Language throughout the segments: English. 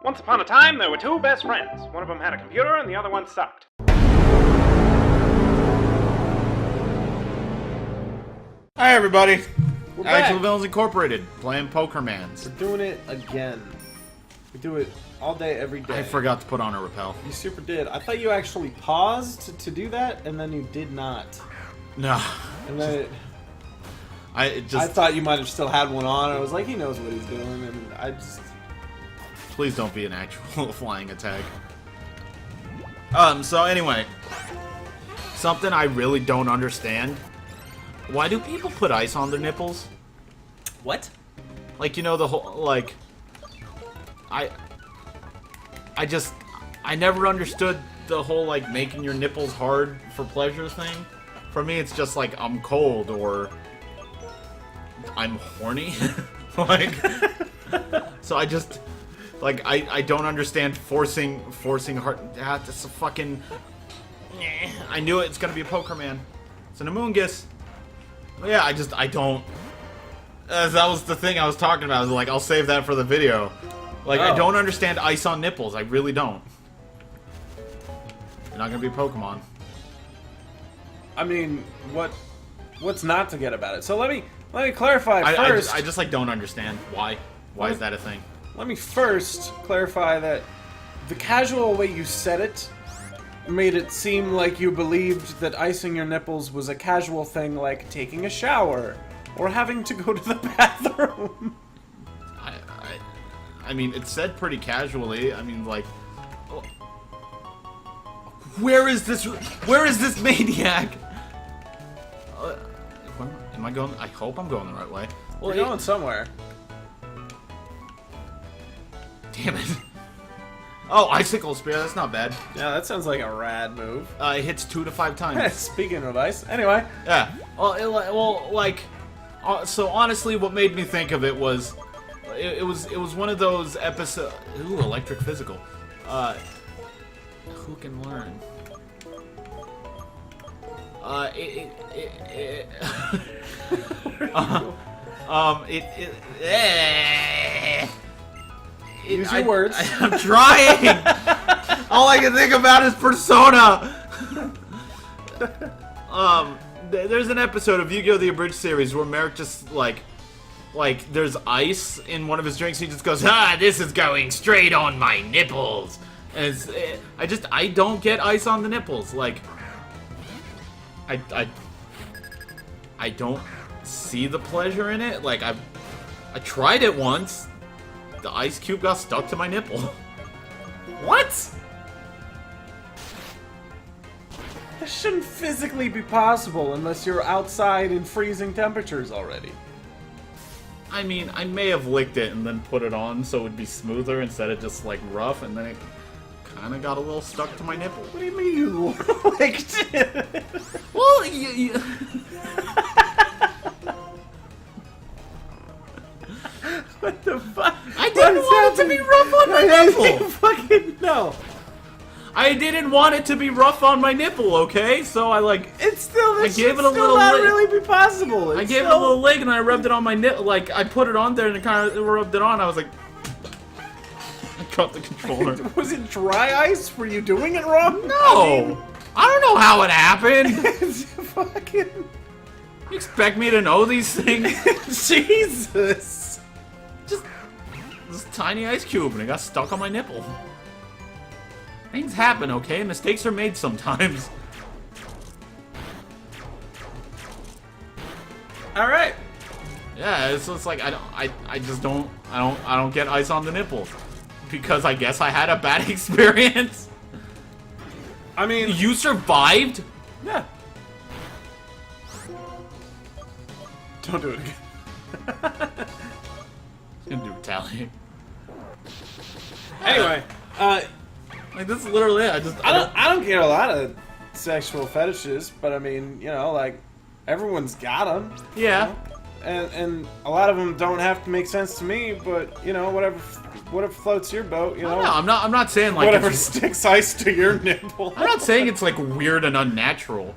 Once upon a time, there were two best friends. One of them had a computer and the other one sucked. Hi everybody, We're Actual back. Villains Incorporated, playing Pokermans. We're doing it again. We do it all day, every day. I forgot to put on a rappel. You super did. I thought you actually paused to do that, and then you did not. No. And then I thought you might have still had one on. I was like, he knows what he's doing, and I just... Please don't be an actual flying attack. So anyway. Something I really don't understand. Why do people put ice on their nipples? What? Like, you know, the whole, like... I never understood the whole, like, making your nipples hard for pleasure thing. For me, it's just like, I'm cold, or... I'm horny. Like... So I just... Like, I don't understand forcing hard... That's a fucking... I knew it's gonna be a Pokerman. It's an Amoongus. Yeah, I don't... that was the thing I was talking about. I was like, I'll save that for the video. Like, I don't understand ice on nipples. I really don't. You're not gonna be a Pokemon. I mean, what's not to get about it? So let me clarify first. I just like don't understand why. Why is that a thing? Let me first clarify that the casual way you said it made it seem like you believed that icing your nipples was a casual thing like taking a shower or having to go to the bathroom. I mean, it said pretty casually. I mean, like, where is this maniac? Am I going? I hope I'm going the right way. Well, you're going somewhere. Damn it. Oh, Icicle Spear, that's not bad. Yeah, that sounds like a rad move. It hits 2 to 5 times. Speaking of ice, anyway. Yeah. So honestly, what made me think of it was, it was one of those episodes. Ooh, electric physical. Who can learn? Use your words. I'm trying. All I can think about is Persona. There's an episode of Yu-Gi-Oh! The Abridged series where Merrick just like there's ice in one of his drinks. He just goes, this is going straight on my nipples. And I don't get ice on the nipples. Like, I don't see the pleasure in it. Like, I tried it once. The ice cube got stuck to my nipple. What? That shouldn't physically be possible unless you're outside in freezing temperatures already. I mean, I may have licked it and then put it on so it would be smoother instead of just, like, rough, and then it kind of got a little stuck to my nipple. What do you mean you licked it? Well, What the fuck? I didn't want it to be rough on my nipple! Fucking no. I didn't want it to be rough on my nipple, okay? So I, like... It's still, I gave it a little not lick. really be possible. I gave it a little lick and I rubbed it on my nipple. Like, I put it on there and it kind of rubbed it on. I was like... I cut the controller. Was it dry ice? Were you doing it wrong? No! I don't know how it happened! It's fucking... You expect me to know these things? Jesus! Just this tiny ice cube and it got stuck on my nipple. Things happen, okay? Mistakes are made sometimes. All right. Yeah, it's like I just don't get ice on the nipple because I guess I had a bad experience. I mean, You survived? yeah. Don't do it again. Gonna do retaliate. Anyway, Like, this is literally it. I don't get a lot of sexual fetishes, but I mean, you know, like, everyone's got them. Yeah. You know? And a lot of them don't have to make sense to me, but, you know, whatever floats your boat, you know? No, I'm not saying like whatever sticks ice to your nipple. I'm not saying it's like weird and unnatural,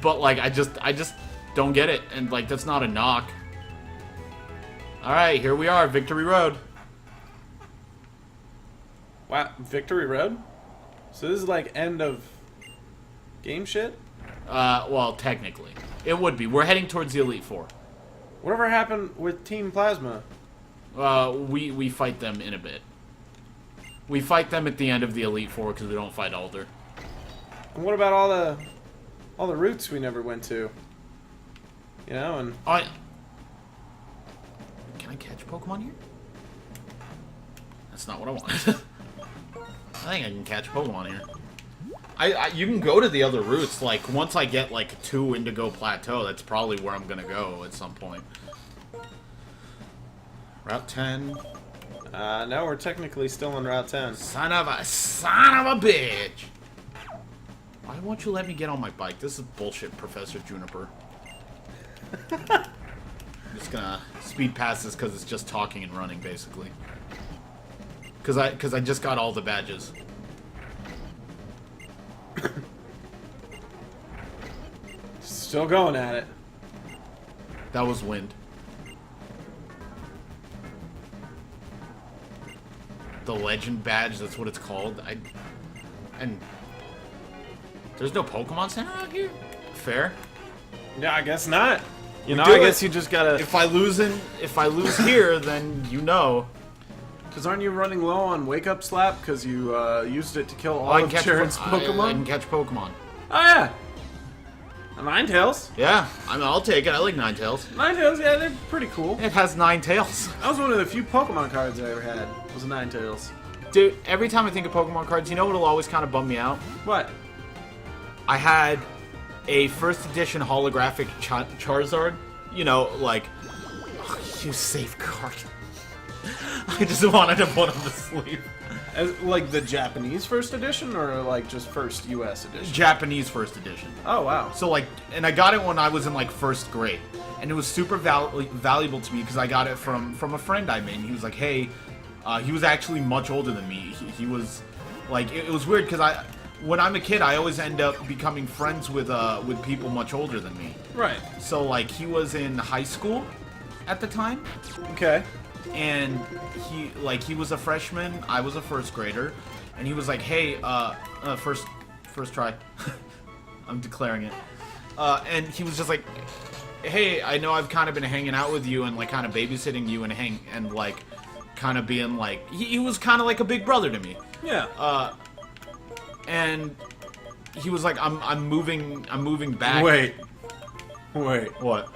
but like I just don't get it, and like that's not a knock. All right, here we are, Victory Road. Wow, Victory Road? So this is like end of game shit? Well, technically. It would be. We're heading towards the Elite Four. Whatever happened with Team Plasma? We fight them in a bit. We fight them at the end of the Elite Four because we don't fight Alder. And what about all the routes we never went to? You know, and... Can I catch Pokemon here? That's not what I wanted. I think I can catch Pokemon here. You can go to the other routes. Like, once I get, like, 2 Indigo Plateau, that's probably where I'm gonna go at some point. Route 10. No, we're technically still on Route 10. Son of a bitch! Why won't you let me get on my bike? This is bullshit, Professor Juniper. I'm just gonna speed past this because it's just talking and running, basically. Because I just got all the badges. Still going at it. That was wind. The legend badge, that's what it's called. And there's no Pokemon Center out here? Fair. Yeah, I guess not. You know, Do I it. guess you just gotta... If I lose here, then you know. Because aren't you running low on Wake Up Slap because you used it to kill all of catch Jared's Pokemon? I can catch Pokemon. Oh, yeah. A Ninetales. Yeah, I'll take it. I like Ninetales. Ninetales, yeah, they're pretty cool. It has 9 tails. That was one of the few Pokemon cards I ever had, was a Ninetales. Dude, every time I think of Pokemon cards, you know what'll always kind of bum me out? What? I had a first edition holographic Charizard. You know, like, oh, you safeguard. I just wanted to put him to sleep. As, like the Japanese first edition, or like just first US edition? Japanese first edition. Oh, wow. So, like, and I got it when I was in, like, 1st grade. And it was super valuable to me because I got it from a friend I made. And he was like, hey, he was actually much older than me. He was, like, it was weird because when I'm a kid, I always end up becoming friends with people much older than me. Right. So, like, he was in high school at the time. Okay. And he was a freshman, I was a 1st grader, and he was like, hey, first try. I'm declaring it. And he was just like, hey, I know I've kind of been hanging out with you and, like, kind of babysitting you and like, kind of being, like, he was kind of like a big brother to me. Yeah. And he was like, I'm moving back. Wait. What?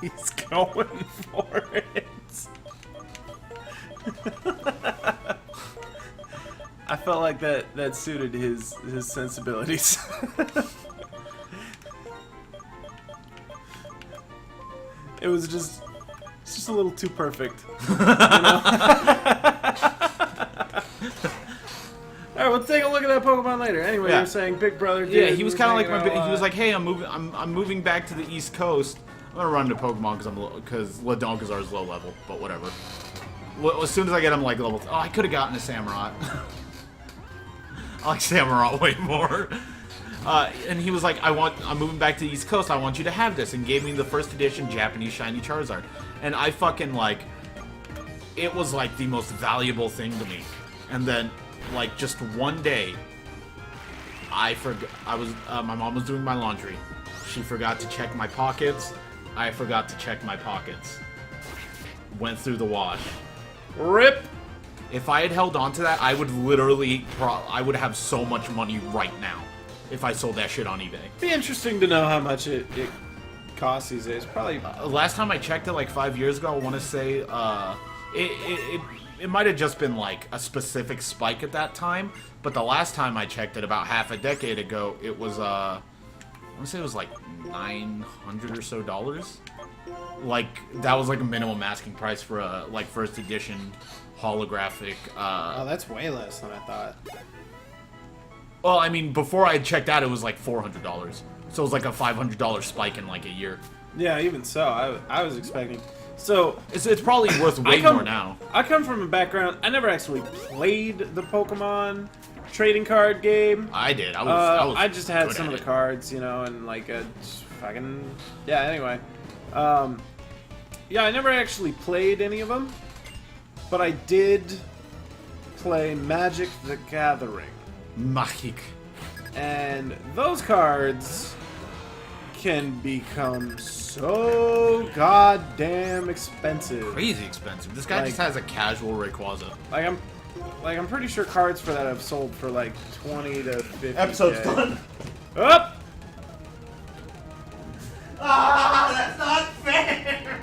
He's going for it. I felt like that suited his sensibilities. It was just a little too perfect. You know? Alright, we'll take a look at that Pokemon later. Anyway, Yeah. you're saying Big Brother dude. Yeah, he was kind of like hanging out he was a like, hey, I'm moving back to the East Coast. I'm gonna run to Pokemon because Ladonkazar is low level, but whatever. Well, as soon as I get him like level, I could have gotten a Samurott. I like Samurott way more. And he was like, I'm moving back to the East Coast. I want you to have this, and gave me the first edition Japanese shiny Charizard. And I fucking like, it was like the most valuable thing to me. And then, like, just one day, I forgot. My mom was doing my laundry. She forgot to check my pockets. I forgot to check my pockets. Went through the wash. RIP! If I had held on to that, I would literally, I would have so much money right now if I sold that shit on eBay. Be interesting to know how much it costs these days. Probably. Last time I checked it, like 5 years ago, I want to say, it might have just been like a specific spike at that time. But the last time I checked it, about half a decade ago, it was I want to say it was like $900 or so. Like, that was like a minimum asking price for a like first edition holographic. Oh, that's way less than I thought. Well, I mean, before I had checked out, it was like $400. So it was like a $500 spike in like a year. Yeah, even so, I was expecting. So It's probably worth way more now. I come from a background. I never actually played the Pokemon trading card game. I did. I just had good some at of the it. cards, you know, and like a fucking yeah. Anyway, yeah, I never actually played any of them, but I did play Magic: The Gathering, Magic. and those cards can become so goddamn expensive. Crazy expensive. This guy Like- just has a casual Rayquaza. I'm pretty sure cards for that have sold for like 20 to 50. Episode's done. Up. Ah, that's not fair.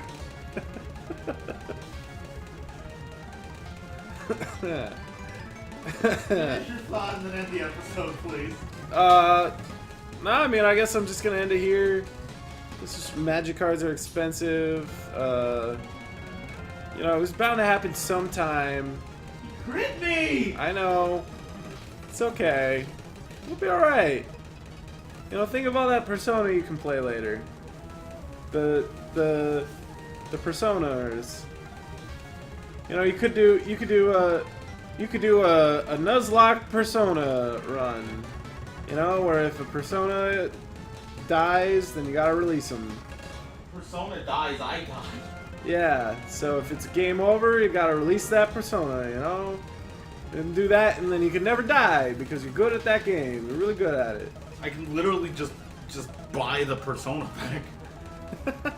Finish your thought and then end the episode, please. No, I mean, I guess I'm just gonna end it here. This is, Magic cards are expensive. You know, it was bound to happen sometime. Crit me! I know. It's okay. We'll be alright. You know, think of all that Persona you can play later. The Personas. You know, you could do a Nuzlocke Persona run. You know, where if a Persona dies, then you gotta release them. Persona dies, I die. Yeah, so if it's game over, you gotta release that Persona, you know? And do that, and then you can never die, because you're good at that game. You're really good at it. I can literally just buy the Persona pack.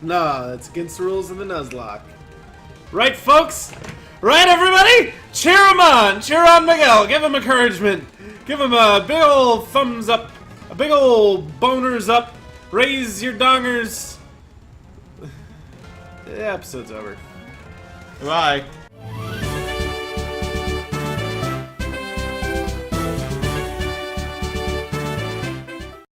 No, that's against the rules of the Nuzlocke. Right, folks? Right, everybody? Cheer him on! Cheer on Miguel! Give him encouragement! Give him a big ol' thumbs up! A big ol' boners up! Raise your dongers! The episode's over. Bye.